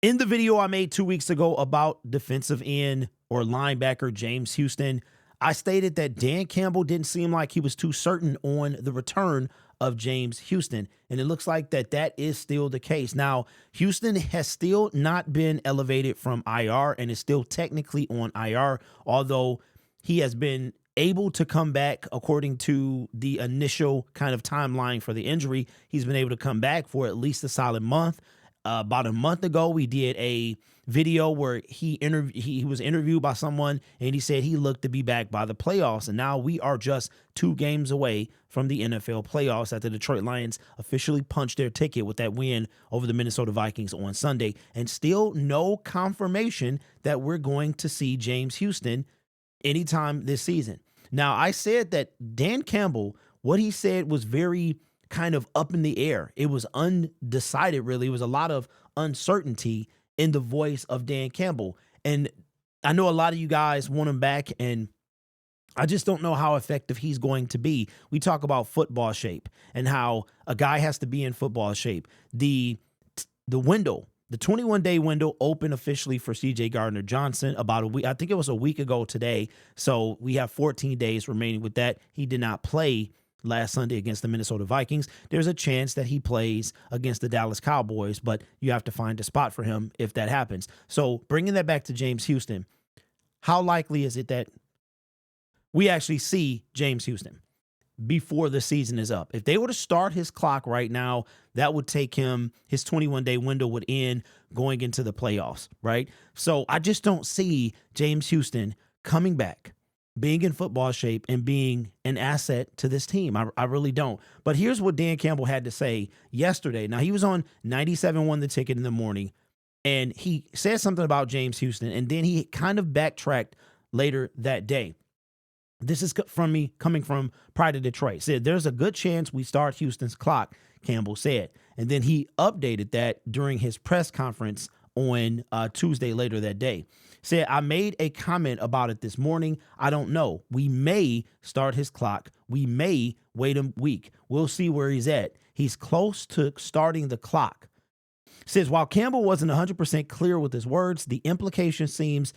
In the video I made 2 weeks ago about defensive end or linebacker James Houston, I stated that Dan Campbell didn't seem like he was too certain on the return of James Houston, and it looks like that is still the case. Now, Houston has still not been elevated from IR and is still technically on IR, although he has been able to come back according to the initial kind of timeline for the injury. He's been able to come back for at least a solid month. About a month ago, we did a video where he was interviewed by someone, and he said he looked to be back by the playoffs. And now we are just 2 games away from the NFL playoffs after the Detroit Lions officially punched their ticket with that win over the Minnesota Vikings on Sunday. And still no confirmation that we're going to see James Houston anytime this season. Now, I said that Dan Campbell, what he said was very kind of up in the air. It was undecided, really. It was a lot of uncertainty in the voice of Dan Campbell. And I know a lot of you guys want him back, and I just don't know how effective he's going to be. We talk about football shape and how a guy has to be in football shape. The window, the 21-day window opened officially for C.J. Gardner-Johnson about a week. I think it was a week ago today. So we have 14 days remaining with that. He did not play last Sunday against the Minnesota Vikings. There's a chance that he plays against the Dallas Cowboys, but you have to find a spot for him if that happens. So bringing that back to James Houston, how likely is it that we actually see James Houston before the season is up? If they were to start his clock right now, that would take him, his 21-day window would end going into the playoffs, right? So I just don't see James Houston coming back, being in football shape, and being an asset to this team. I really don't. But here's what Dan Campbell had to say yesterday. Now, he was on 97 Won the Ticket in the morning, and he said something about James Houston, and then he kind of backtracked later that day. This is from me coming from Pride of Detroit. Said, there's a good chance we start Houston's clock, Campbell said. And then he updated that during his press conference on Tuesday later that day. Said, I made a comment about it this morning. I don't know. We may start his clock. We may wait a week. We'll see where he's at. He's close to starting the clock. Says, while Campbell wasn't 100% clear with his words, the implication seems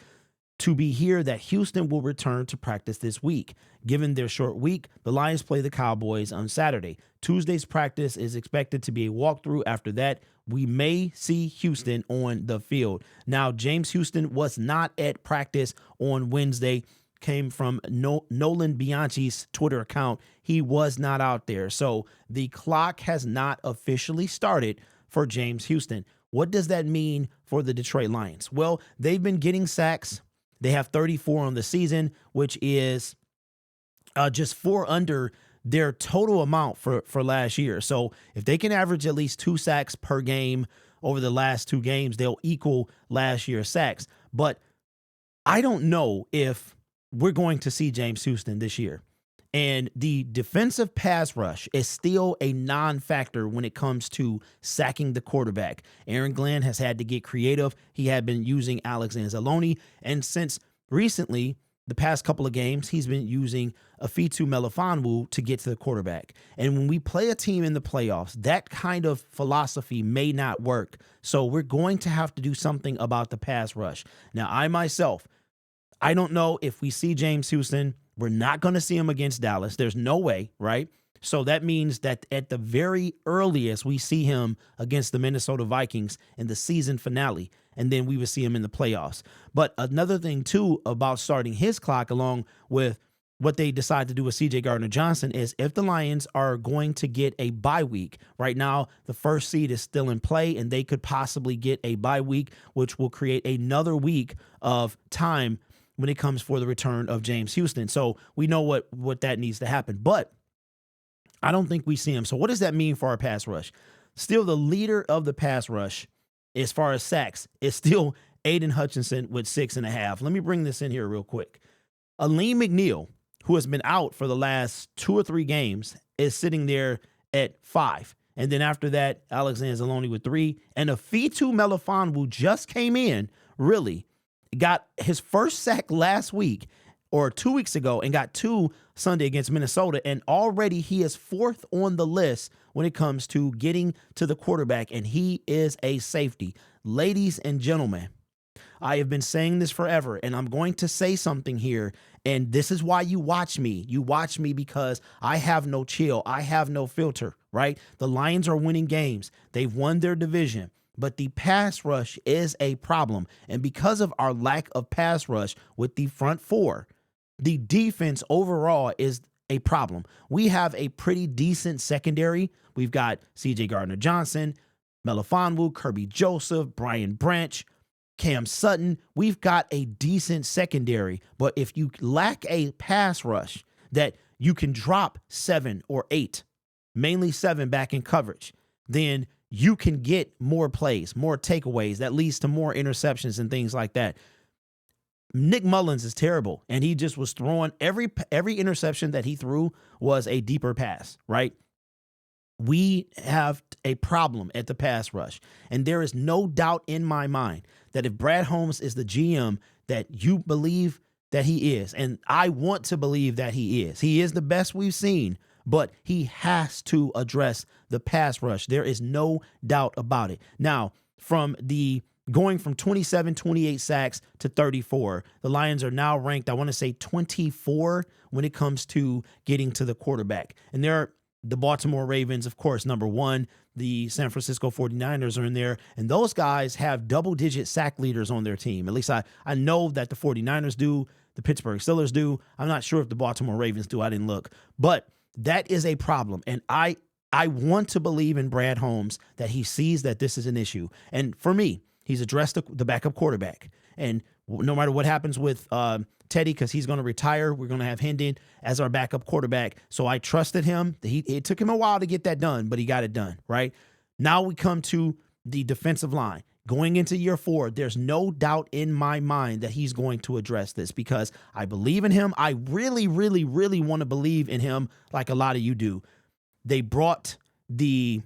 to be here that Houston will return to practice this week. Given their short week, the Lions play the Cowboys on Saturday. Tuesday's practice is expected to be a walkthrough. After that, we may see Houston on the field. Now, James Houston was not at practice on Wednesday. Came from Nolan Bianchi's Twitter account. He was not out there. So the clock has not officially started for James Houston. What does that mean for the Detroit Lions? Well, they've been getting sacks. They have 34 on the season, which is just 4 under their total amount for last year. So if they can average at least 2 sacks per game over the last 2 games, they'll equal last year's sacks. But I don't know if we're going to see James Houston this year. And the defensive pass rush is still a non-factor when it comes to sacking the quarterback. Aaron Glenn has had to get creative. He had been using Alex Anzalone. And since recently, the past couple of games, he's been using Afitu Melifonwu to get to the quarterback. And when we play a team in the playoffs, that kind of philosophy may not work. So we're going to have to do something about the pass rush. Now, I don't know if we see James Houston. We're not going to see him against Dallas. There's no way, right? So that means that at the very earliest, we see him against the Minnesota Vikings in the season finale, and then we would see him in the playoffs. But another thing, too, about starting his clock along with what they decide to do with C.J. Gardner-Johnson is if the Lions are going to get a bye week. Right now, the first seed is still in play, and they could possibly get a bye week, which will create another week of time when it comes for the return of James Houston. So we know what that needs to happen. But I don't think we see him. So what does that mean for our pass rush? Still the leader of the pass rush as far as sacks is still Aiden Hutchinson with 6.5. Let me bring this in here real quick. Aleem McNeil, who has been out for the last 2 or 3 games, is sitting there at 5. And then after that, Alex Anzalone with 3. And Afitu Melifonwu just came in, really, got his first sack last week or 2 weeks ago and got 2 Sunday against Minnesota. And already he is 4th on the list when it comes to getting to the quarterback, and he is a safety. Ladies and gentlemen, I have been saying this forever, and I'm going to say something here, and this is why you watch me. You watch me because I have no chill. I have no filter, right? The Lions are winning games. They've won their division, but the pass rush is a problem. And because of our lack of pass rush with the front four, the defense overall is a problem. We have a pretty decent secondary. We've got C.J. Gardner-Johnson, Melifonwu, Kirby Joseph, Brian Branch, Cam Sutton. We've got a decent secondary, but if you lack a pass rush that you can drop 7 or 8, mainly 7 back in coverage, then you can get more plays, more takeaways that leads to more interceptions and things like that. Nick Mullins is terrible, and he just was throwing every interception that he threw was a deeper pass, right? We have a problem at the pass rush, and there is no doubt in my mind that if Brad Holmes is the GM that you believe that he is, and I want to believe that he is the best we've seen, but he has to address the pass rush. There is no doubt about it. Now, going from 27, 28 sacks to 34, the Lions are now ranked, I want to say 24 when it comes to getting to the quarterback. And the Baltimore Ravens, of course, number 1. The San Francisco 49ers are in there, and those guys have double-digit sack leaders on their team. At least I know that the 49ers do, the Pittsburgh Steelers do. I'm not sure if the Baltimore Ravens do. I didn't look. But that is a problem, and I want to believe in Brad Holmes that he sees that this is an issue. And for me, he's addressed the backup quarterback. And no matter what happens with Teddy, because he's going to retire, we're going to have Hendon as our backup quarterback. So I trusted him. It took him a while to get that done, but he got it done, right? Now we come to the defensive line. Going into year 4, there's no doubt in my mind that he's going to address this because I believe in him. I really, really, really want to believe in him like a lot of you do. They brought the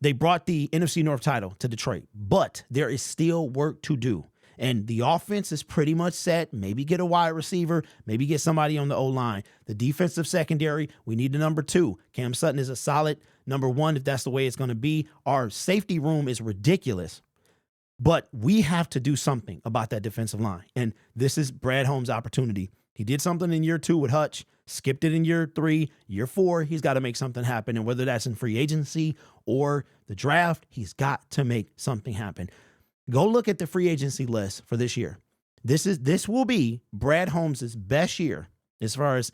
NFC North title to Detroit, but there is still work to do. And the offense is pretty much set. Maybe get a wide receiver, maybe get somebody on the O-line. The defensive secondary, we need a number 2. Cam Sutton is a solid number 1 if that's the way it's going to be. Our safety room is ridiculous, but we have to do something about that defensive line. And this is Brad Holmes' opportunity. He did something in year 2 with Hutch, skipped it in year 3, year 4, he's got to make something happen. And whether that's in free agency or the draft, he's got to make something happen. Go look at the free agency list for this year. This will be Brad Holmes' best year as far as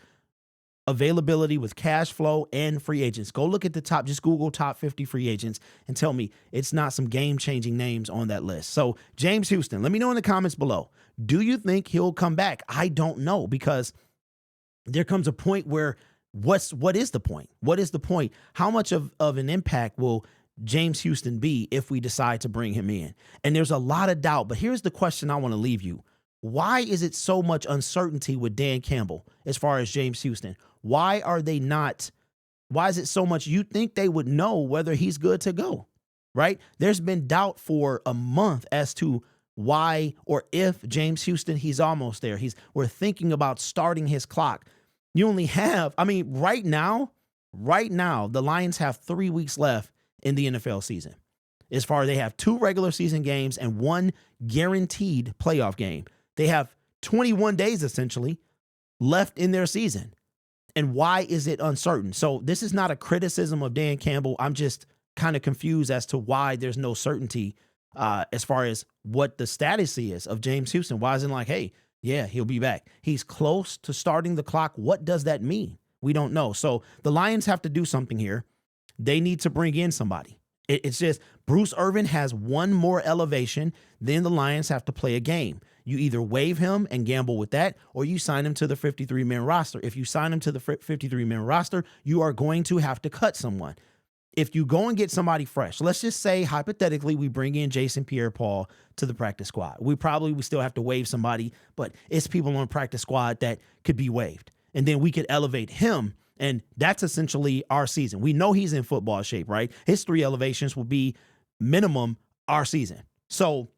availability with cash flow and free agents. Go look at the top, just Google top 50 free agents and tell me it's not some game-changing names on that list. So James Houston, let me know in the comments below. Do you think he'll come back? I don't know, because there comes a point where what is the point? What is the point? How much of an impact will James Houston be if we decide to bring him in? And there's a lot of doubt, but here's the question I want to leave you. Why is it so much uncertainty with Dan Campbell as far as James Houston? Why is it so much? You think they would know whether he's good to go, right? There's been doubt for a month as to why or if James Houston, he's almost there. We're thinking about starting his clock. You only have, right now, the Lions have 3 weeks left in the NFL season. As far as they have 2 regular season games and 1 guaranteed playoff game. They have 21 days essentially left in their season. And why is it uncertain? So this is not a criticism of Dan Campbell. I'm just kind of confused as to why there's no certainty as far as what the status is of James Houston. Why isn't it like, hey, yeah, he'll be back. He's close to starting the clock. What does that mean? We don't know. So the Lions have to do something here. They need to bring in somebody. It's just Bruce Irvin has 1 more elevation. Then the Lions have to play a game. You either waive him and gamble with that, or you sign him to the 53-man roster. If you sign him to the 53-man roster, you are going to have to cut someone. If you go and get somebody fresh, let's just say hypothetically we bring in Jason Pierre-Paul to the practice squad. We still have to waive somebody, but it's people on practice squad that could be waived. And then we could elevate him. And that's essentially our season. We know he's in football shape, right? His 3 elevations will be minimum our season. So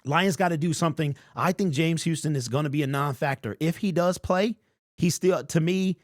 Lions got to do something. I think James Houston is going to be a non-factor. If he does play, he's still, to me,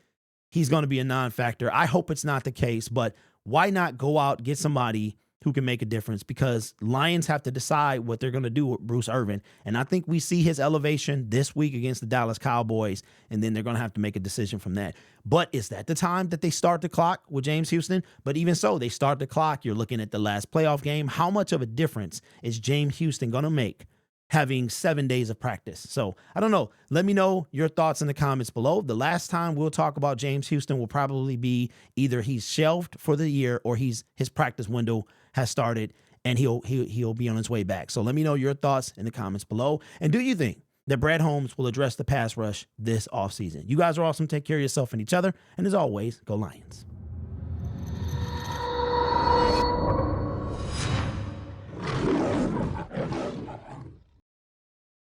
he's going to be a non-factor. I hope it's not the case, but why not go out, get somebody who can make a difference? Because Lions have to decide what they're going to do with Bruce Irvin. And I think we see his elevation this week against the Dallas Cowboys, and then they're going to have to make a decision from that. But is that the time that they start the clock with James Houston? But even so, they start the clock. You're looking at the last playoff game. How much of a difference is James Houston going to make having 7 days of practice? So I don't know. Let me know your thoughts in the comments below. The last time we'll talk about James Houston will probably be either he's shelved for the year or his practice window has started and he'll be on his way back. So let me know your thoughts in the comments below. And do you think that Brad Holmes will address the pass rush this offseason? You guys are awesome. Take care of yourself and each other. And as always, go Lions.